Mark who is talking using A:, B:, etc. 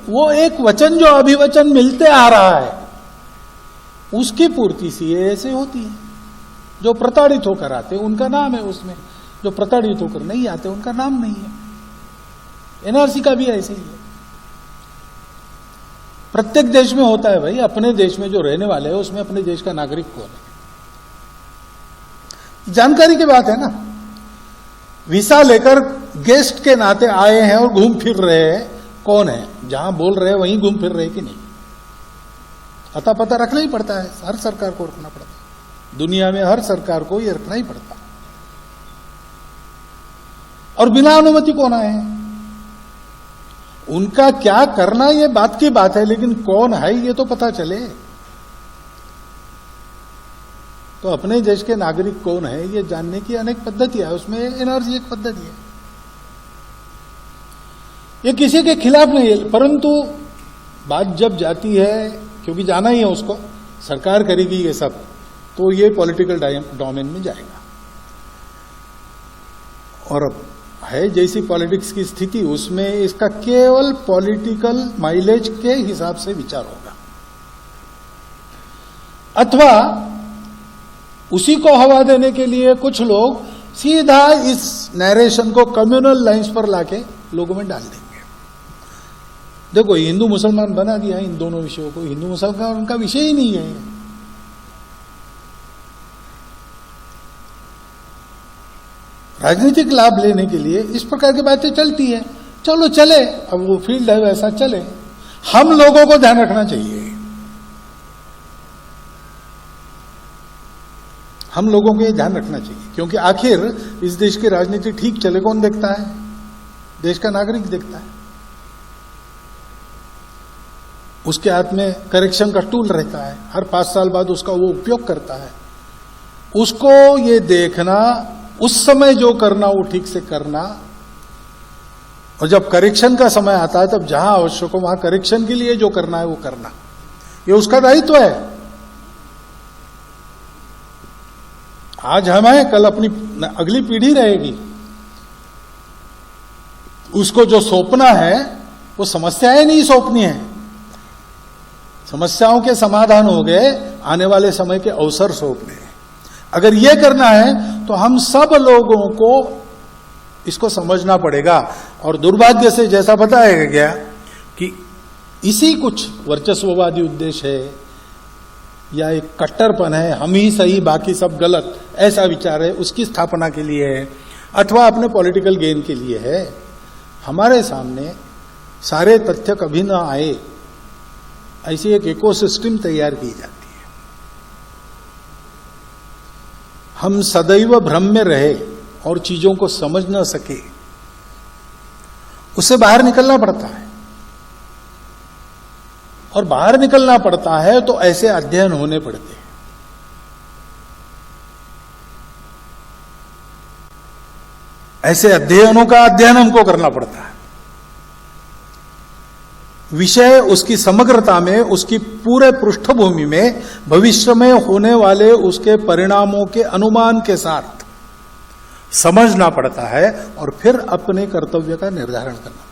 A: वो एक वचन जो अभिवचन मिलते आ रहा है उसकी पूर्ति सीएए से होती है। जो प्रताड़ित होकर आते उनका नाम है उसमें, जो प्रताड़ित होकर नहीं आते उनका नाम नहीं है। एनआरसी का भी ऐसे ही है। प्रत्येक देश में होता है भाई, अपने देश में जो रहने वाले हैं उसमें अपने देश का नागरिक कौन है, जानकारी की बात है ना। वीसा लेकर गेस्ट के नाते आए हैं और घूम फिर रहे हैं, कौन है, जहां बोल रहे हैं वहीं घूम फिर रहे कि नहीं, अता पता रखना ही पड़ता है। हर सरकार को रखना पड़ता है, दुनिया में हर सरकार को ये रखना ही पड़ता है। और बिना अनुमति कौन आए हैं, उनका क्या करना ये बात की बात है, लेकिन कौन है ये तो पता चले। तो अपने देश के नागरिक कौन है ये जानने की अनेक पद्धतियां है, उसमें एनआरसी एक पद्धति है। ये किसी के खिलाफ नहीं है, परंतु बात जब जाती है, क्योंकि जाना ही है उसको, सरकार करेगी ये सब, तो ये पॉलिटिकल डोमेन में जाएगा। और अब है जैसी पॉलिटिक्स की स्थिति, उसमें इसका केवल पॉलिटिकल माइलेज के हिसाब से विचार होगा, अथवा उसी को हवा देने के लिए कुछ लोग सीधा इस नैरेशन को कम्युनल लाइंस पर लाके लोगों में डाल देंगे। देखो, हिंदू मुसलमान बना दिया इन दोनों विषयों को, हिंदू मुसलमान उनका विषय ही नहीं है। राजनीतिक लाभ लेने के लिए इस प्रकार की बातें चलती है, चलो चले, अब वो फील्ड है वैसा चले। हम लोगों को ध्यान रखना चाहिए, हम लोगों को ये ध्यान रखना चाहिए, क्योंकि आखिर इस देश की राजनीति ठीक चले कौन देखता है, देश का नागरिक देखता है। उसके हाथ में करेक्शन का टूल रहता है, हर 5 साल बाद उसका वो उपयोग करता है। उसको ये देखना, उस समय जो करना वो ठीक से करना, और जब करेक्शन का समय आता है तब जहां आवश्यक हो वहां करेक्शन के लिए जो करना है वो करना, ये उसका दायित्व है। आज हम हैं, कल अपनी अगली पीढ़ी रहेगी, उसको जो सौंपना है वो समस्याएं नहीं सौंपनी है, समस्याओं के समाधान हो गए, आने वाले समय के अवसर सौंपने हैं। अगर ये करना है तो हम सब लोगों को इसको समझना पड़ेगा। और दुर्भाग्य से जैसा बताया गया कि इसी कुछ वर्चस्ववादी उद्देश्य है या एक कट्टरपन है, हम ही सही बाकी सब गलत, ऐसा विचार है, उसकी स्थापना के लिए है, अथवा अपने पॉलिटिकल गेन के लिए है। हमारे सामने सारे तथ्य कभी ना आए, ऐसी एक इकोसिस्टम तैयार की जाती है। हम सदैव भ्रम में रहे और चीजों को समझ न सके, उससे बाहर निकलना पड़ता है। और बाहर निकलना पड़ता है तो ऐसे अध्ययन होने पड़ते हैं। ऐसे अध्ययनों का अध्ययन हमको करना पड़ता है। विषय उसकी समग्रता में, उसकी पूरे पृष्ठभूमि में, भविष्य में होने वाले उसके परिणामों के अनुमान के साथ समझना पड़ता है और फिर अपने कर्तव्य का निर्धारण करना।